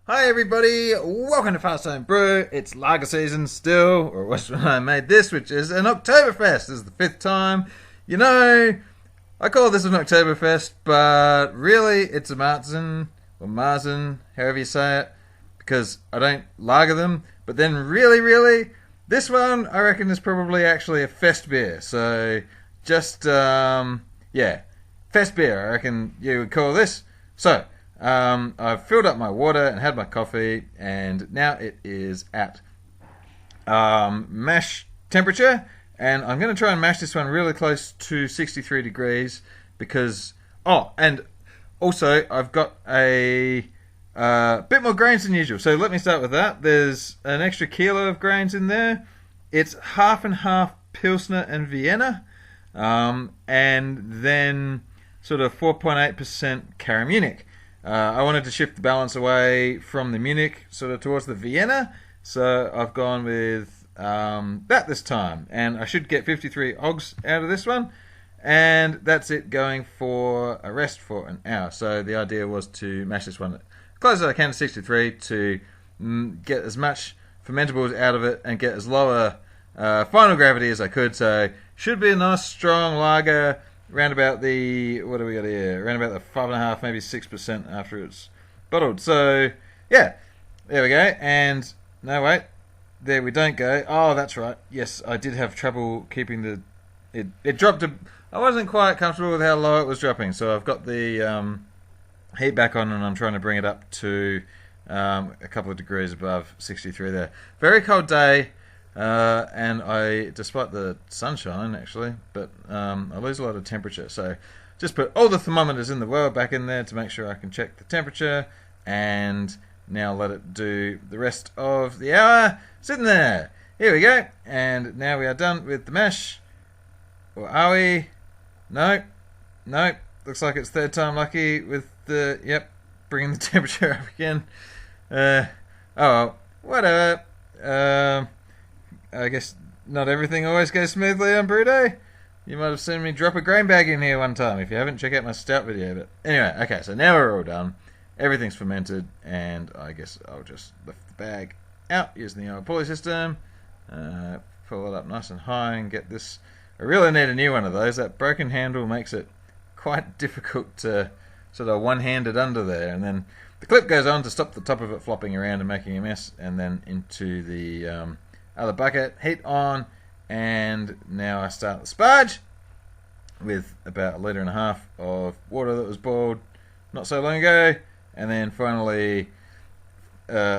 Hi everybody, welcome to Fast Time Brew. It's lager season still, or it was when I made this, which is an Oktoberfest. This is the fifth time. You know, I call this an Oktoberfest, but really it's a Marzen, or Marzen, however you say it, because I don't lager them. But then really, this one I reckon is probably actually a Festbier. So just, yeah, Festbier I reckon you would call this. So, I've filled up my water and had my coffee, and now it is at mash temperature, and I'm going to try and mash this one really close to 63 degrees because, and also I've got a bit more grains than usual. So let me start with that. There's an extra kilo of grains in there. It's half and half Pilsner and Vienna, and then sort of 4.8% Caramunich. I wanted to shift the balance away from the Munich sort of towards the Vienna, so I've gone with that this time, and I should get 53 OGs out of this one, and that's it going for a rest for an hour. So the idea was to mash this one as close as I can to 63 to get as much fermentables out of it and get as low a final gravity as I could, so should be a nice strong lager. Around about the, what do we got here? Around about the 5.5%, maybe 6% after it's bottled. So, yeah, there we go. And, no, wait, there we don't go. Oh, that's right. Yes, I did have trouble keeping the, it dropped to, I wasn't quite comfortable with how low it was dropping. So I've got the heat back on and I'm trying to bring it up to a couple of degrees above 63 there. Very cold day. And I, despite the sunshine actually, but I lose a lot of temperature. So just put all the thermometers in the world back in there to make sure I can check the temperature, and now let it do the rest of the hour sitting there. Here we go, and now we are done with the mash. Or are we? No, looks like it's third time lucky with the, yep, bringing the temperature up again. Oh well, whatever. I guess not everything always goes smoothly on brew day. You might have seen me drop a grain bag in here one time. If you haven't, check out my stout video. But anyway, okay, so now we're all done. Everything's fermented, and I guess I'll just lift the bag out using the old pulley system. Pull it up nice and high and get this. I really need a new one of those. That broken handle makes it quite difficult to sort of one-handed under there. And then the clip goes on to stop the top of it flopping around and making a mess, and then into the other bucket, heat on, and now I start the sparge with about 1.5 litres of water that was boiled not so long ago, and then finally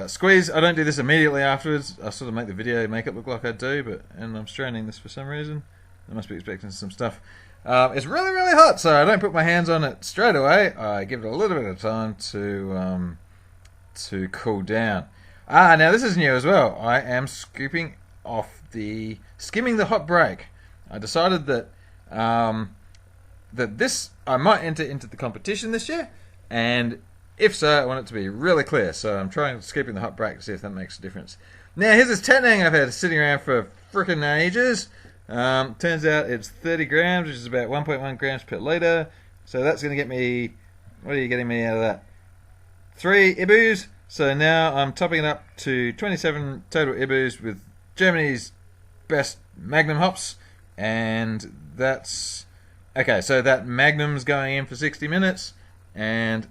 squeeze. I don't do this immediately afterwards. I sort of make the video make it look like I do, and I'm straining this for some reason. I must be expecting some stuff. It's really hot, so I don't put my hands on it straight away. I give it a little bit of time to cool down. Now this is new as well. I am skimming the hot break. I decided that this I might enter into the competition this year, and if so, I want it to be really clear. So I'm trying skipping the hot break to see if that makes a difference. Now here's this Tettnang I've had sitting around for frickin' ages. Turns out it's 30 grams, which is about 1.1 grams per litre. So that's going to get me, what are you getting me out of that? 3 IBUs. So now I'm topping it up to 27 total IBUs with Germany's best Magnum hops, and that's okay. So that Magnum's going in for 60 minutes, and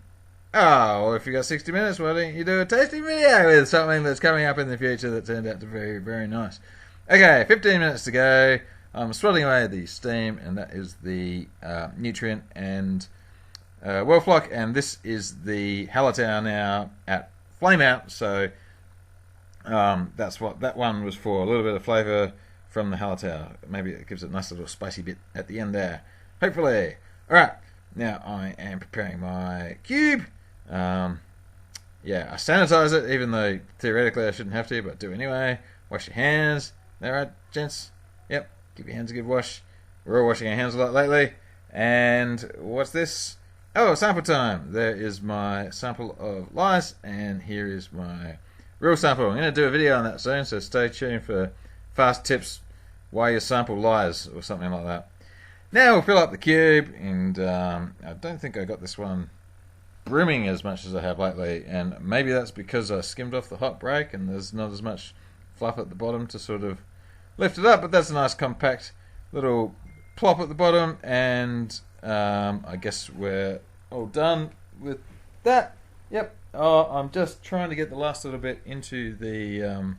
well, if you got 60 minutes, why don't you do a tasting video with something that's coming up in the future that turned out to be very nice. Okay, 15 minutes to go. I'm swelling away the steam, and that is the nutrient and Wellflock, and this is the Hallertau now at flame out, so that's what that one was for. A little bit of flavour from the Hallertau. Maybe it gives it a nice little spicy bit at the end there. Hopefully. Alright, now I am preparing my cube. I sanitize it, even though theoretically I shouldn't have to, but do anyway. Wash your hands. Alright, gents? Yep, give your hands a good wash. We're all washing our hands a lot lately. And what's this? Oh, sample time. There is my sample of lies, and here is my real sample. I'm going to do a video on that soon, so stay tuned for fast tips why you sample lies or something like that. Now we'll fill up the cube, and I don't think I got this one brimming as much as I have lately, and maybe that's because I skimmed off the hot break and there's not as much fluff at the bottom to sort of lift it up, but that's a nice compact little plop at the bottom, and I guess we're all done with that. Yep. Oh, I'm just trying to get the last little bit into the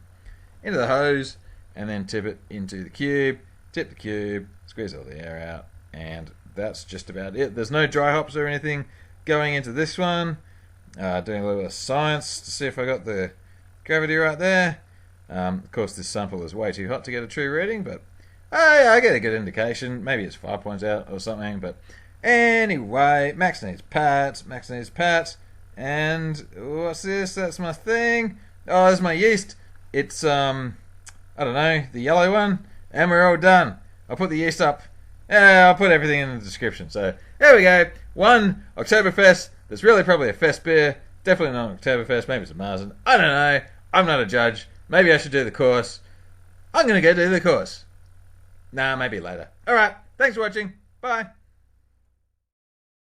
hose, and then tip it into the cube, tip the cube, squeeze all the air out, and that's just about it. There's no dry hops or anything going into this one. Doing a little bit of science to see if I got the gravity right there. Of course, this sample is way too hot to get a true reading, but yeah, I get a good indication. Maybe it's 5 points out or something, but anyway, Max needs pats, and what's this? That's my thing. Oh, that's my yeast. It's, I don't know, the yellow one, and we're all done. I'll put the yeast up. Yeah, I'll put everything in the description. So, there we go. One Oktoberfest. That's really probably a Festbier. Definitely not an Oktoberfest. Maybe it's a Marzen. I don't know. I'm not a judge. Maybe I should do the course. I'm going to go do the course. Nah, maybe later. Alright, thanks for watching. Bye.